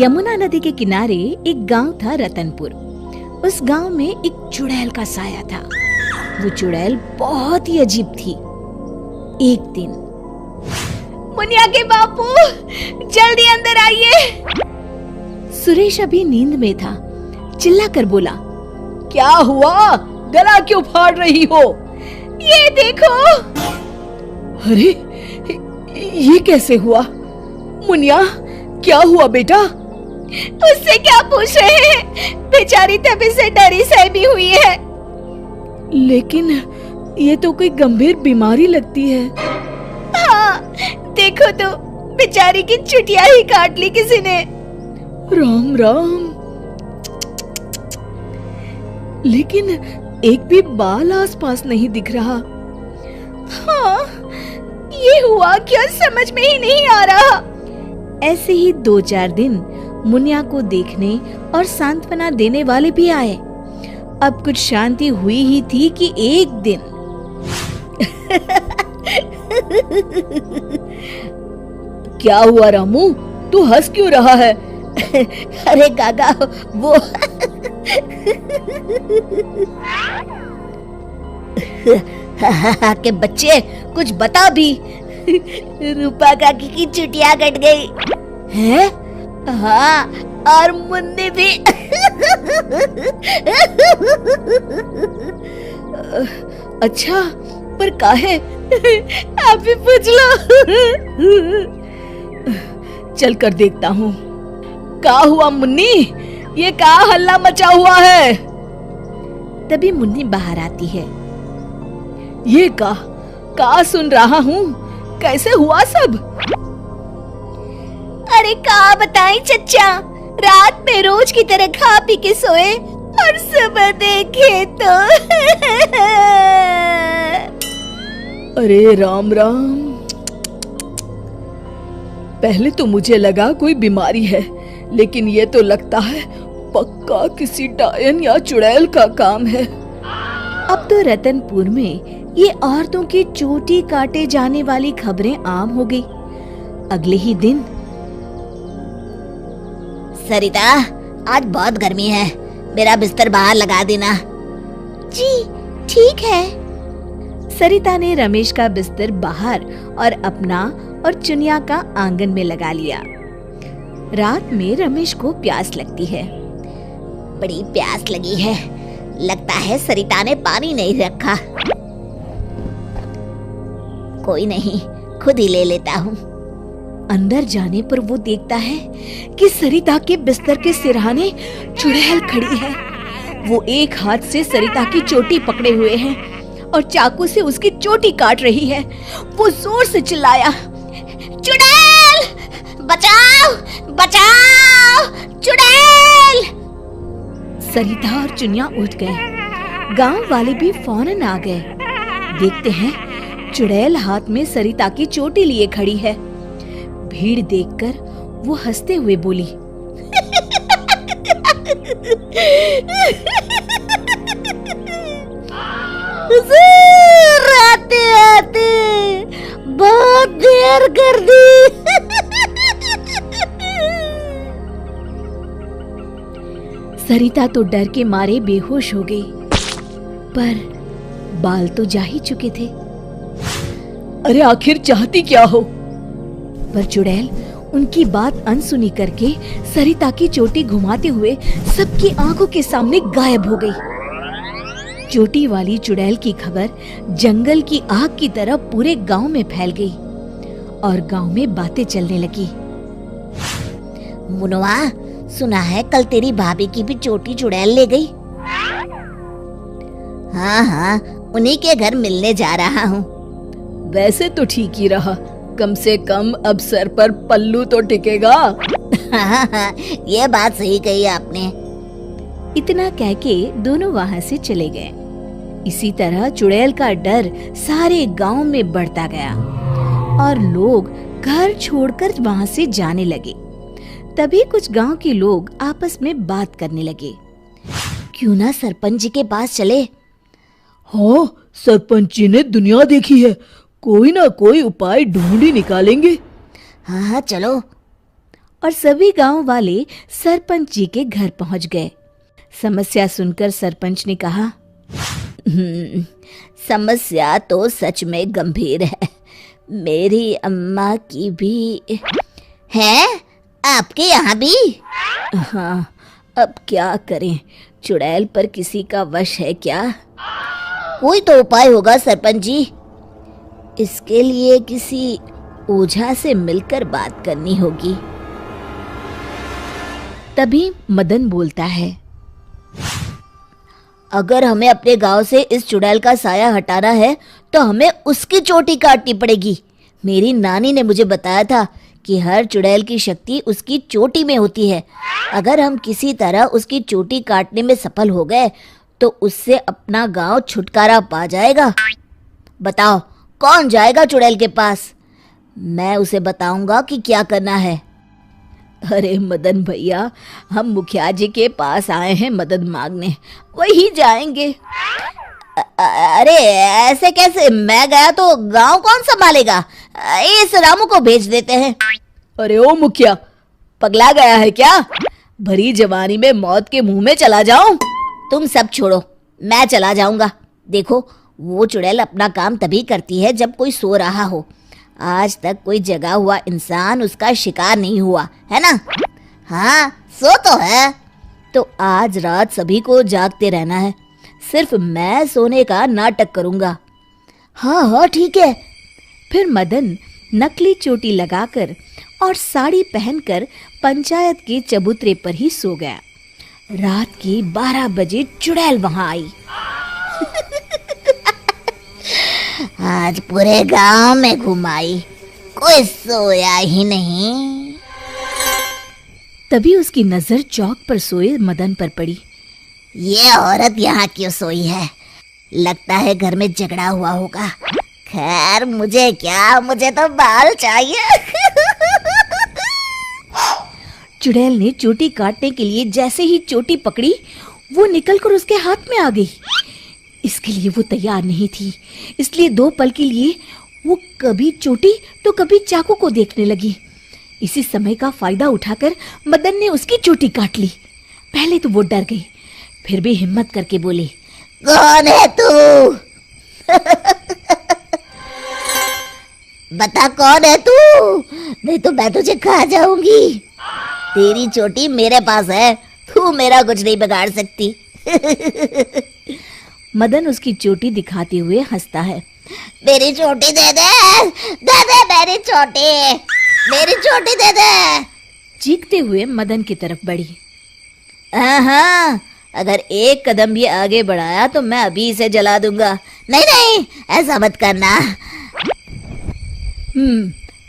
यमुना नदी के किनारे एक गांव था रतनपुर। उस गांव में एक चुड़ैल का साया था। वो चुड़ैल बहुत ही अजीब थी। एक दिन, मुनिया के बापू, जल्दी अंदर आइए। सुरेश अभी नींद में था, चिल्ला कर बोला, क्या हुआ? गला क्यों फाड़ रही हो? ये देखो। अरे, ये कैसे हुआ? मुनिया, क्या हुआ बेटा? उससे क्या पूछ रहे हैं? बेचारी तभी से डरी सहमी हुई है। लेकिन ये तो कोई गंभीर बीमारी लगती है। हाँ, देखो तो, बेचारी की चुटिया ही काट ली किसी ने। राम राम। लेकिन एक भी बाल आसपास नहीं दिख रहा। हाँ, ये हुआ क्या समझ में ही नहीं आ रहा। ऐसे ही 2-4 दिन मुनिया को देखने और सांत्वना देने वाले भी आए। अब कुछ शांति हुई ही थी कि एक दिन क्या हुआ रामू? तू हंस क्यों रहा है? अरे काका, वो के बच्चे, कुछ बता भी। रूपा काकी की चुटिया कट गई है। हाँ, और मुन्नी भी। अच्छा, पर काहे? आप भी पूछ लो। चल कर देखता हूँ। क्या हुआ मुन्नी? ये क्या हल्ला मचा हुआ है? तभी मुन्नी बाहर आती है। ये का सुन रहा हूँ? कैसे हुआ सब? अरे का बताएं चच्चा, रात में रोज की तरह खा पी के सोए और सुबह देखे तो अरे राम राम। पहले तो मुझे लगा कोई बीमारी है, लेकिन ये तो लगता है पक्का किसी डायन या चुड़ैल का काम है। अब तो रतनपुर में ये औरतों की चोटी काटे जाने वाली खबरें आम हो गई। अगले ही दिन, सरिता, आज बहुत गर्मी है, मेरा बिस्तर बाहर लगा देना। जी ठीक है। सरिता ने रमेश का बिस्तर बाहर और अपना और चुनिया का आंगन में लगा लिया। रात में रमेश को प्यास लगती है। बड़ी प्यास लगी है, लगता है सरिता ने पानी नहीं रखा। कोई नहीं, खुद ही ले लेता हूँ। अंदर जाने पर वो देखता है कि सरिता के बिस्तर के सिरहाने चुड़ैल खड़ी है। वो एक हाथ से सरिता की चोटी पकड़े हुए है और चाकू से उसकी चोटी काट रही है। वो जोर से चिल्लाया, चुड़ैल, बचाओ, बचाओ, चुड़ैल। सरिता और चुनिया उठ गए। गांव वाले भी फौरन आ गए। देखते हैं, चुड़ैल हाथ में सरिता की चोटी लिए खड़ी है। भीड़ देखकर वो हंसते हुए बोली, आते आते बहुत देर कर दी। सरिता तो डर के मारे बेहोश हो गई, पर बाल तो जा ही चुके थे। अरे आखिर चाहती क्या हो? पर चुड़ैल उनकी बात अनसुनी करके सरिता की चोटी घुमाते हुए सबकी आंखों के सामने गायब हो गई। चोटी वाली चुड़ैल की खबर जंगल की आग की तरह पूरे गांव में फैल गई और गांव में बातें चलने लगी। मुनवा, सुना है कल तेरी भाभी की भी चोटी चुड़ैल ले गई। हाँ हाँ, उन्हीं के घर मिलने जा रहा हूँ। वैसे तो ठीक ही रहा, कम से कम अब सर पर पल्लू तो टिकेगा। हाँ, ये बात सही कही आपने। इतना कह के दोनों वहाँ से चले गए। इसी तरह चुड़ैल का डर सारे गांव में बढ़ता गया और लोग घर छोड़कर वहाँ से जाने लगे। तभी कुछ गांव के लोग आपस में बात करने लगे, क्यों ना सरपंच जी के पास चले। हाँ, सरपंच जी ने दुनिया देखी है, कोई ना कोई उपाय ढूंढ ही निकालेंगे। हाँ हाँ चलो। और सभी गांव वाले सरपंच जी के घर पहुंच गए। समस्या सुनकर सरपंच ने कहा, समस्या तो सच में गंभीर है। मेरी अम्मा की भी है, आपके यहाँ भी? हाँ, अब क्या करें, चुड़ैल पर किसी का वश है क्या? कोई तो उपाय होगा सरपंच जी। इसके लिए किसी ओझा से मिलकर बात करनी होगी। तभी मदन बोलता है, अगर हमें अपने गांव से इस चुड़ैल का साया हटाना है तो हमें उसकी चोटी काटनी पड़ेगी। मेरी नानी ने मुझे बताया था कि हर चुड़ैल की शक्ति उसकी चोटी में होती है। अगर हम किसी तरह उसकी चोटी काटने में सफल हो गए तो उससे अपना गांव छुटकारा पा जाएगा। बताओ कौन जाएगा चुड़ैल के पास? मैं उसे बताऊंगा कि क्या करना है। अरे मदन भैया, हम मुखिया जी के पास आए हैं मदद मांगने, वही जाएंगे। अरे ऐसे कैसे? मैं गया तो गांव कौन संभालेगा? इस रामू को भेज देते हैं। अरे ओ मुखिया, पगला गया है क्या? भरी जवानी में मौत के मुंह में चला जाऊं? तुम सब छोड़ो, मैं चला जाऊंगा। देखो, वो चुड़ैल अपना काम तभी करती है जब कोई सो रहा हो। आज तक कोई जगा हुआ इंसान उसका शिकार नहीं हुआ है ना? हाँ, सो तो है। तो आज रात सभी को जागते रहना है, सिर्फ मैं सोने का नाटक करूंगा। हाँ हाँ ठीक है। फिर मदन नकली चोटी लगाकर और साड़ी पहनकर पंचायत के चबूतरे पर ही सो गया। रात के 12 बजे चुड़ैल वहां आई। आज पूरे गांव में घुमाई, कोई सोया ही नहीं। तभी उसकी नजर चौक पर सोए मदन पर पड़ी। ये औरत यहाँ क्यों सोई है? लगता है घर में झगड़ा हुआ होगा। खैर मुझे क्या, मुझे तो बाल चाहिए। चुड़ैल ने चोटी काटने के लिए जैसे ही चोटी पकड़ी, वो निकलकर उसके हाथ में आ गई। इसके लिए वो तैयार नहीं थी, इसलिए 2 पल के लिए वो कभी चोटी तो कभी चाकू को देखने लगी। इसी समय का फायदा उठाकर मदन ने उसकी चोटी काट ली। पहले तो वो डर गई, फिर भी हिम्मत करके बोली, कौन है तू? बता कौन है तू, नहीं तो मैं तुझे खा जाऊंगी। तेरी चोटी मेरे पास है, तू मेरा कुछ नहीं बिगाड़ सकती। मदन उसकी चोटी दिखाते हुए हंसता है। मेरी चोटी दे दे, दे दे मेरी चोटी, मेरी चोटी दे दे। चीखते हुए मदन की तरफ बढ़ी। हाँ, अगर एक कदम भी आगे बढ़ाया तो मैं अभी इसे जला दूंगा। नहीं नहीं, ऐसा मत करना।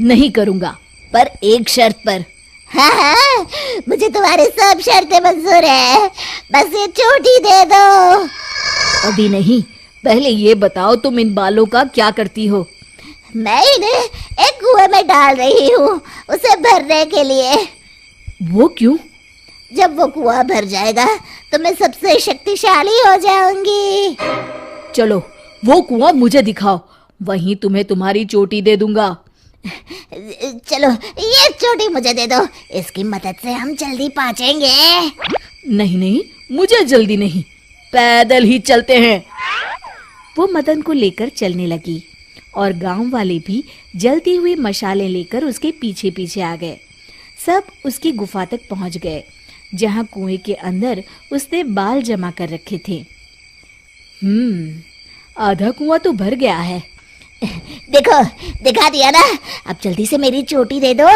नहीं करूंगा, पर एक शर्त पर। हाँ, मुझे तुम्हारी सब शर्तें मंजूर है, बस ये चोटी दे दो। अभी नहीं, पहले ये बताओ तुम इन बालों का क्या करती हो? मैं इन्हें एक कुएं में डाल रही हूँ, उसे भरने के लिए। वो क्यों? जब वो कुआं भर जाएगा तो मैं सबसे शक्तिशाली हो जाऊंगी। चलो वो कुआं मुझे दिखाओ, वहीं तुम्हें तुम्हारी चोटी दे दूंगा। चलो ये चोटी मुझे दे दो, इसकी मदद से हम जल्दी पहुंचेंगे। नहीं नहीं, मुझे जल्दी नहीं, पैदल ही चलते हैं। वो मदन को लेकर चलने लगी और गांव वाले भी जलती हुई मशालें लेकर उसके पीछे पीछे आ गए। सब उसकी गुफा तक पहुंच गए, जहां कुएं के अंदर उसने बाल जमा कर रखे थे। आधा कुआं तो भर गया है। देखो, दिखा दिया ना, अब जल्दी से मेरी चोटी दे दो।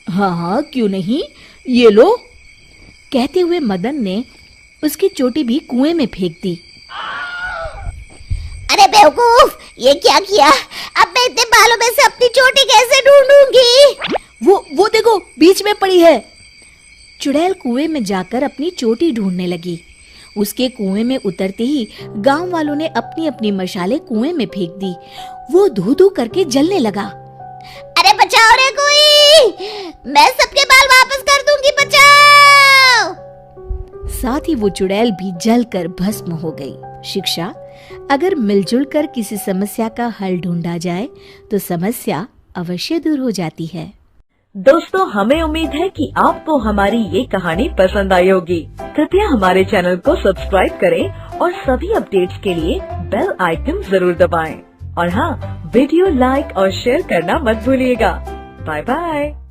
हाँ, क्यों नहीं, ये लो। कहते हुए मदन ने उसकी चोटी भी कुएं में फेंक दी। अरे बेवकूफ, ये क्या किया? अब मैं इतने बालों में से अपनी चोटी कैसे ढूंढूंगी? वो देखो, बीच में पड़ी है। चुड़ैल कुएं में जाकर अपनी चोटी ढूंढने लगी। उसके कुएं में उतरते ही गांव वालों ने अपनी अपनी मशालें कुएं में फेंक दी। वो धू धू करके जलने लगा। अरे बचाओ रे कोई, मैं सबके बाल वापस कर दूंगी, बचाओ। साथ ही वो चुड़ैल भी जलकर भस्म हो गई। शिक्षा: अगर मिलजुल कर किसी समस्या का हल ढूंढा जाए तो समस्या अवश्य दूर हो जाती है। दोस्तों, हमें उम्मीद है कि आपको हमारी ये कहानी पसंद आई होगी। कृपया हमारे चैनल को सब्सक्राइब करें और सभी अपडेट्स के लिए बेल आइकन जरूर दबाएं। और हाँ, वीडियो लाइक और शेयर करना मत भूलिएगा। Bye bye.